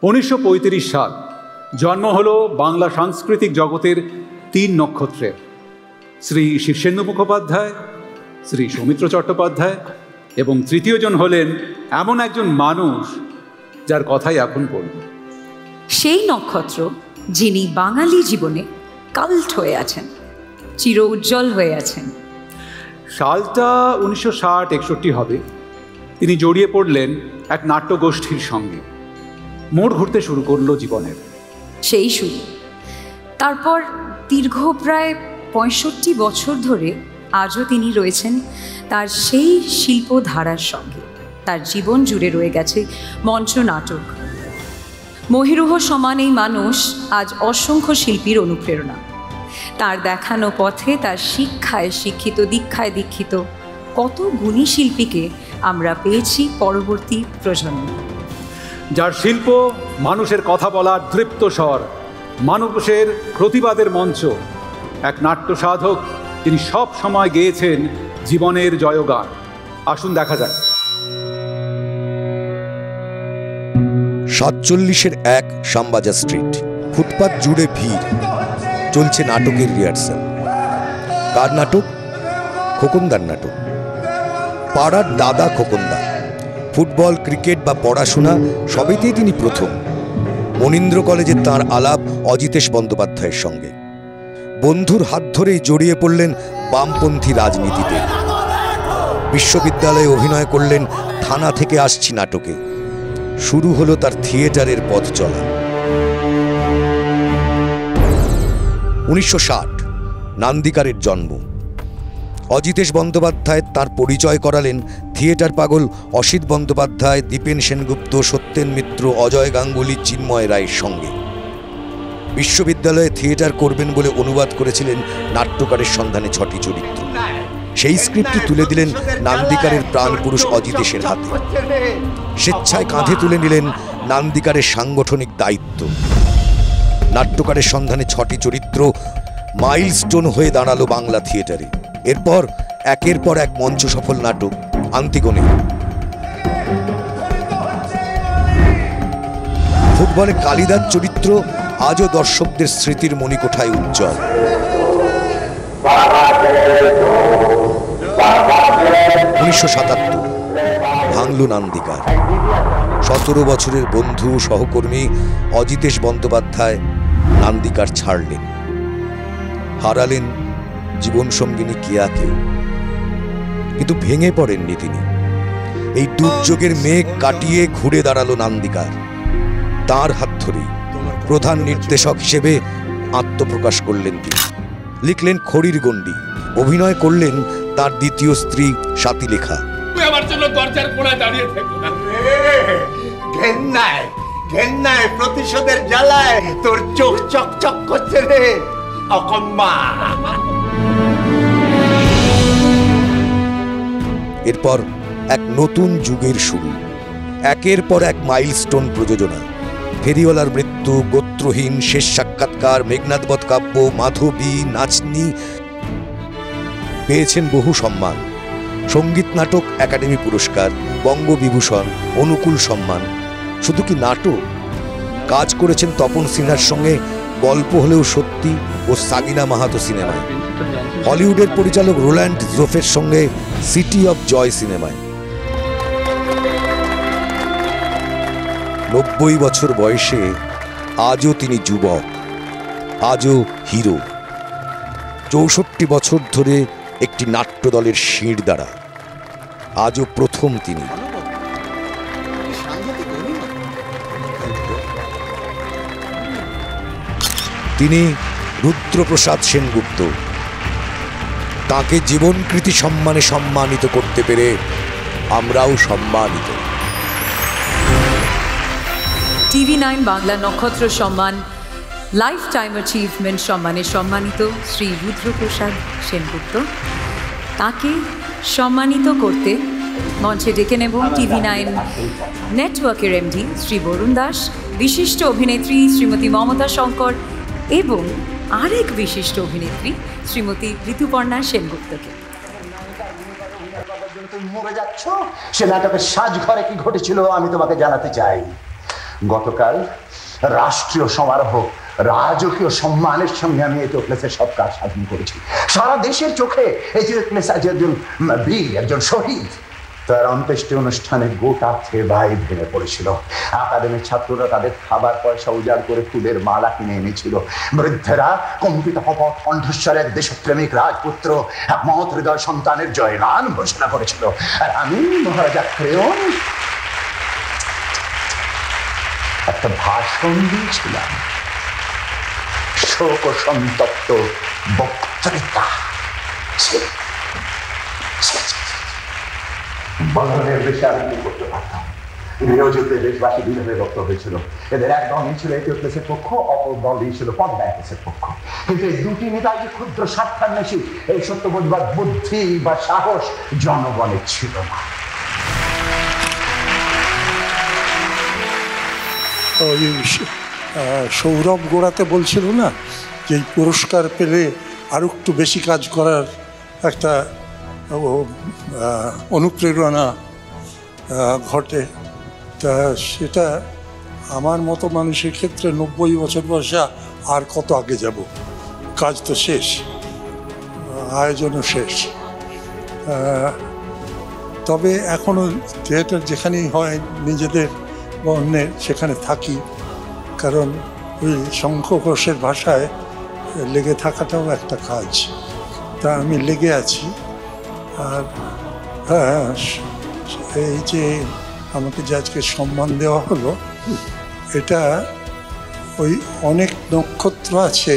1935 সাল জন্ম হলো বাংলা সাংস্কৃতিক জগতের 3 নক্ষত্রের, শ্রী শীর্ষেন্দু মুখোপাধ্যায়, শ্রী সৌমিত্র চট্টোপাধ্যায় এবং তৃতীয় জন হলেন এমন একজন মানুষ যার কথাই এখন বলব। সেই নক্ষত্র যিনি বাঙালি জীবনে কাল্ট হয়ে আছেন, চির উজ্জ্বল হয়ে আছেন। সালটা 1960-61 হবে। তিনি জড়িয়ে পড়লেন এক নাট্যগোষ্ঠীর সঙ্গে। মোড় ঘুরতে শুরু করলো জীবনের। সেই শুরু। তারপর দীর্ঘ প্রায় 65 বছর ধরে আজও তিনি রয়েছেন তার সেই শিল্পধারার সঙ্গে। তার জীবন জুড়ে রয়ে গেছে মঞ্চ নাটক। মহিরুহ সমান এই মানুষ আজ অসংখ্য শিল্পীর অনুপ্রেরণা। তার দেখানো পথে, তার শিক্ষায় শিক্ষিত, দীক্ষায় দীক্ষিত কত গুণী শিল্পীকে আমরা পেয়েছি পরবর্তী প্রজন্ম। যার শিল্প মানুষের কথা বলার দৃপ্ত স্বর, মানুষের প্রতিবাদের মঞ্চ। এক নাট্য সাধক, তিনি সব সময় গেয়েছেন জীবনের জয়গান। আসুন দেখা যায়। 47-এর 1 শ্যামবাজার স্ট্রিট। ফুটপাত জুড়ে ভিড়, চলছে নাটকের রিহার্সাল। কার নাটক? খোকনদার নাটক। পাড়ার দাদা খোকনদা। ফুটবল, ক্রিকেট বা পড়াশোনা সবেতেই তিনি প্রথম। মনীন্দ্র কলেজে তাঁর আলাপ অজিতেশ বন্দ্যোপাধ্যায়ের সঙ্গে। বন্ধুর হাত ধরেই জড়িয়ে পড়লেন বামপন্থী রাজনীতিতে। বিশ্ববিদ্যালয়ে অভিনয় করলেন থানা থেকে আসছি নাটকে। শুরু হলো তার থিয়েটারের পথ চলা। 1960 নান্দিকারের জন্ম। অজিতেশ বন্দ্যোপাধ্যায় তার পরিচয় করালেন থিয়েটার পাগল অসিত বন্দ্যোপাধ্যায়, দীপেন সেনগুপ্ত, সত্যেন মিত্র, অজয় গাঙ্গুলি, চিন্ময় রায়ের সঙ্গে। বিশ্ববিদ্যালয়ে থিয়েটার করবেন বলে অনুবাদ করেছিলেন নাট্যকারের সন্ধানে 6টি চরিত্র। সেই স্ক্রিপ্টটি তুলে দিলেন নান্দিকারের প্রাণপুরুষ অজিতেশের হাতে। স্বেচ্ছায় কাঁধে তুলে নিলেন নান্দিকারের সাংগঠনিক দায়িত্ব। নাট্যকারের সন্ধানে 6টি চরিত্র মাইলস্টোন হয়ে দাঁড়ালো বাংলা থিয়েটারে। এরপর একের পর এক মঞ্চ সফল নাটক। আন্তিগণে। ফুটবলে কালিদার চরিত্র আজও দর্শকদের স্মৃতির মণিকোঠায় উজ্জ্বল। 1977 ভাঙলো নান্দিকার। 17 বছরের বন্ধু সহকর্মী অজিতেশ বন্দ্যোপাধ্যায় নান্দিকার ছাড়লেন। হারালেন জীবনসঙ্গিনী কেয়াকেও। কিন্তু ভেঙে পড়েননি তিনি। এই দুর্যোগের মেঘ কাটিয়ে ঘুরে দাঁড়ালো নান্দিকার। তার হাত ধরেই প্রধান নির্দেশক হিসেবে আত্মপ্রকাশ করলেন তিনি। লিখলেন খড়ির গণ্ডি। অভিনয় করলেন তার দ্বিতীয় স্ত্রী স্বাতিলেখা। আমার জন্য দরজার কোণায় দাঁড়িয়ে থেকো না। ঘেন্নায় প্রতিশোধের জ্বালায় তোর চোখ চকচক করছে রে অকম্মা। এরপর এক নতুন যুগের শুরু। একের পর এক মাইলস্টোন প্রযোজনা। ফেরিওয়ালার মৃত্যু, গোত্রহীন, শেষ সাক্ষাৎকার, মেঘনাদবধ কাব্য, মাধবী, নাচনি। পেয়েছেন বহু সম্মান। সঙ্গীত নাটক একাডেমি পুরস্কার, বঙ্গবিভূষণ, অনুকূল সম্মান। শুধু কি নাটক, কাজ করেছেন তপন সিনহার সঙ্গে গল্প হলেও সত্যি ও সাগিনা মাহাতো সিনেমায়। হলিউডের পরিচালক রোল্যান্ড জোফের সঙ্গে সিটি অফ জয় সিনেমায়। 90 বছর বয়সে আজও তিনি যুবক, আজও হিরো। 64 বছর ধরে একটি নাট্যদলের শির দ্বারা আজও প্রথম তিনি। তিনি রুদ্রপ্রসাদ সেনগুপ্ত। তাকে জীবনকৃতি সম্মানে সম্মানিত করতে পেরে আমরাও সম্মানিত। TV9 বাংলা নক্ষত্র সম্মান লাইফ টাইম অ্যাচিভমেন্ট সম্মানে সম্মানিত শ্রী রুদ্রপ্রসাদ সেনগুপ্ত। তাকে সম্মানিত করতে মঞ্চে ডেকে নেব TV9 নেটওয়ার্কের MD শ্রী বরুণ দাস, বিশিষ্ট অভিনেত্রী শ্রীমতী মমতা শঙ্কর এবং আরেক বিশিষ্ট অভিনেত্রী শ্রীমতী ঋতুপর্ণা সেনগুপ্তকে। মরে যাচ্ছ, সে নাটকের সাজ ঘরে কি ঘটেছিল আমি তোমাকে জানাতে চাই। গতকাল রাষ্ট্রীয় সমারোহ রাজকীয় সম্মানের সঙ্গে আমি এটিওপ্লেসের সব কাজ সাধন করেছি। সারা দেশের চোখে এটিওপ্লেস আজ একজন বীর, একজন শহীদ। তার অন্ত্যেষ্টি অনুষ্ঠানে গোটা থেবাই ভেঙে পড়েছিল। একাডেমির ছাত্ররা তাদের খাবার পয়সা উজাড় করে ফুলের মালা কিনে এনেছিল। বৃদ্ধেরা কম্পিত কপট কণ্ঠস্বরে এক দেশপ্রেমিক রাজপুত্র, এক মহৎ হৃদয় সন্তানের জয়গান ঘোষণা করেছিল। আর আমি মহারাজা ক্রেওন একটা ভাষণ দিয়েছিলাম, শোক সন্তপ্ত বক্তৃতা। বদলের বেশি আমি কি করতে পারতাম? গৃহযুদ্ধে দেশবাসী বিধবে রক্ত হয়েছিল। এদের এক দল ছিল এটিওপ্লেসের পক্ষ, অপর দল ছিল পদ্মায়কেসের পক্ষ। কিন্তু এই দুটি নেতাই যে ক্ষুদ্র স্বার্থান্বেষী, এই সত্য বুঝবার বুদ্ধি বা সাহস জনগণের ছিল না। ওই সৌরভ গোড়াতে বলছিল না যে এই পুরস্কার পেলে আরও একটু বেশি কাজ করার একটা অনুপ্রেরণা ঘটে। তা সেটা আমার মতো মানুষের ক্ষেত্রে 90 বছর বয়সে আর কত আগে যাব? কাজ তো শেষ, আয়োজনও শেষ। তবে এখনও থিয়েটার যেখানেই হয় নিজেদের বা অন্যের সেখানে থাকি, কারণ ওই শঙ্খ ঘোষের ভাষায় লেগে থাকাটাও একটা কাজ। তা আমি লেগে আছি। আর হ্যাঁ, এই যে আমাকে যে আজকে সম্মান দেওয়া হলো, এটা ওই অনেক নক্ষত্র আছে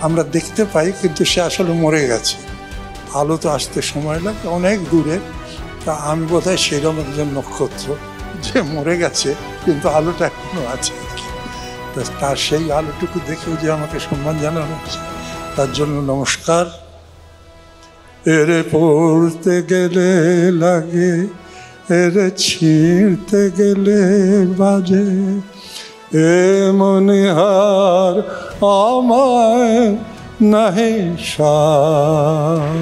আমরা দেখতে পাই, কিন্তু সে আসলে মরে গেছে। আলো তো আসতে সময় লাগে অনেক দূরে। তা আমি বোধহয় সেরকম একজন নক্ষত্র যে মরে গেছে, কিন্তু আলোটা এখনো আছে আর কি। তার সেই আলোটুকু দেখেও যে আমাকে সম্মান জানানো হচ্ছে, তার জন্য নমস্কার। এরে পড়তে গেলে লাগে, এরে ছিঁড়তে গেলে বাজে, এ মনে হার আমায় নাহি সাথী।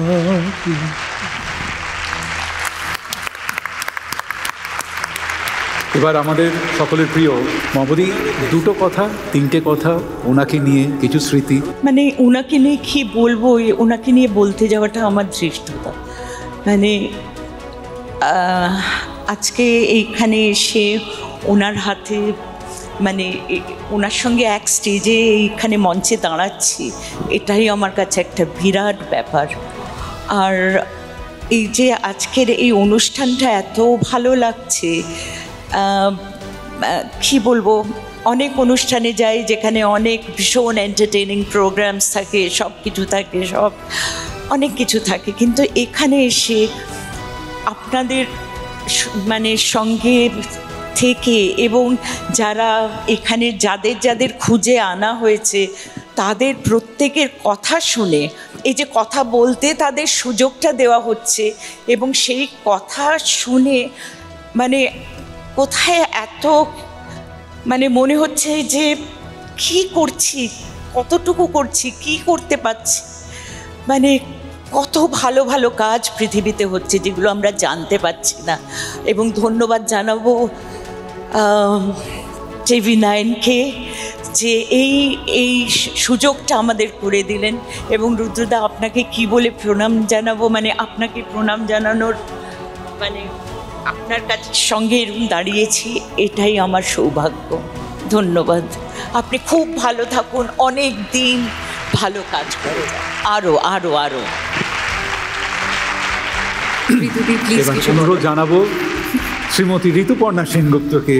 এবার আমাদের সকলের প্রিয় মমদি, দুটো কথা, তিনটে কথা ওনাকে নিয়ে, কিছু স্মৃতি। মানে ওনাকে নিয়ে কি বলবো, ওনাকে নিয়ে বলতে যাওয়াটা আমার ধৃষ্টতা। মানে আজকে এইখানে এসে ওনার হাতে, মানে ওনার সঙ্গে এক স্টেজে এইখানে মঞ্চে দাঁড়াচ্ছি, এটাই আমার কাছে একটা বিরাট ব্যাপার। আর এই যে আজকের এই অনুষ্ঠানটা এত ভালো লাগছে, কি বলবো, অনেক অনুষ্ঠানে যাই যেখানে অনেক ভীষণ এন্টারটেইনিং প্রোগ্রামস থাকে, সব কিছু থাকে, সব অনেক কিছু থাকে, কিন্তু এখানে এসে আপনাদের মানে সঙ্গে থেকে এবং যারা এখানে যাদের যাদের খুঁজে আনা হয়েছে তাদের প্রত্যেকের কথা শুনে, এই যে কথা বলতে তাদের সুযোগটা দেওয়া হচ্ছে, এবং সেই কথা শুনে মানে কোথায় এত মানে মনে হচ্ছে যে কি করছি, কতটুকু করছি, কি করতে পারছি, মানে কত ভালো ভালো কাজ পৃথিবীতে হচ্ছে যেগুলো আমরা জানতে পারছি না। এবং ধন্যবাদ জানাবো TV9-কে যে এই সুযোগটা আমাদের করে দিলেন। এবং রুদ্রদা, আপনাকে কি বলে প্রণাম জানাবো, মানে আপনাকে প্রণাম জানানোর, মানে আপনার কাছে সঙ্গে এরকম দাঁড়িয়েছি, এটাই আমার সৌভাগ্য। ধন্যবাদ। আপনি খুব ভালো থাকুন, অনেক দিন ভালো কাজ করুন, আরো আরো আরো। এবার অনুরোধ জানাবো শ্রীমতী ঋতুপর্ণা সেনগুপ্তকে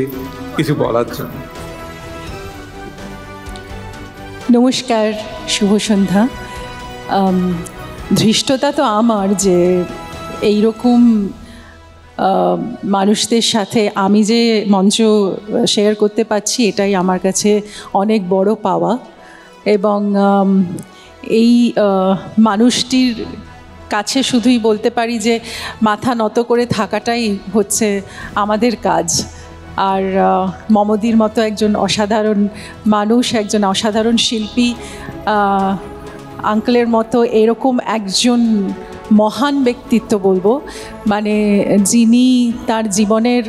কিছু বলার জন্য। নমস্কার, শুভ সন্ধ্যা। ধৃষ্টতা তো আমার যে এইরকম মানুষদের সাথে আমি যে মঞ্চ শেয়ার করতে পারছি, এটাই আমার কাছে অনেক বড় পাওয়া। এবং এই মানুষটির কাছে শুধুই বলতে পারি যে মাথা নত করে থাকাটাই হচ্ছে আমাদের কাজ। আর মমদির মতো একজন অসাধারণ মানুষ, একজন অসাধারণ শিল্পী, আঙ্কেলের মতো এরকম একজন মহান ব্যক্তিত্ব বলবো, মানে যিনি তার জীবনের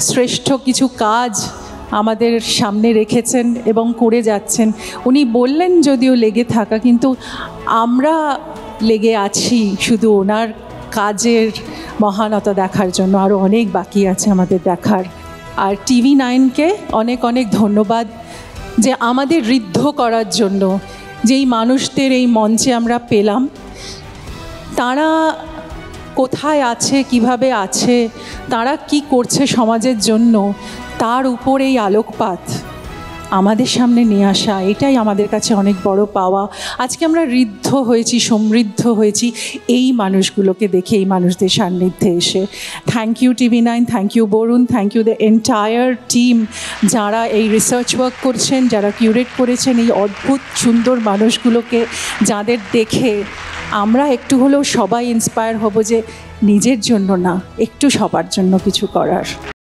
শ্রেষ্ঠ কিছু কাজ আমাদের সামনে রেখেছেন এবং করে যাচ্ছেন। উনি বললেন যদিও লেগে থাকা, কিন্তু আমরা লেগে আছি শুধু ওনার কাজের মহানতা দেখার জন্য। আরও অনেক বাকি আছে আমাদের দেখার। আর TV9কে অনেক অনেক ধন্যবাদ যে আমাদের ঋদ্ধ করার জন্য, যেই মানুষদের এই মঞ্চে আমরা পেলাম, তারা কোথায় আছে, কিভাবে আছে, তারা কি করছে সমাজের জন্য, তার উপর এই আলোকপাত আমাদের সামনে নিয়ে আসা, এটাই আমাদের কাছে অনেক বড় পাওয়া। আজকে আমরা ঋদ্ধ হয়েছি, সমৃদ্ধ হয়েছি এই মানুষগুলোকে দেখে, এই মানুষদের সান্নিধ্যে এসে। Thank you TV9, thank you Barun, thank you the entire team, যারা এই রিসার্চ ওয়ার্ক করছেন, যারা কিউরেট করেছেন এই অদ্ভুত সুন্দর মানুষগুলোকে, যাদের দেখে আমরা একটু হলেও সবাই ইন্সপায়ার হব যে নিজের জন্য না, একটু সবার জন্য কিছু করার।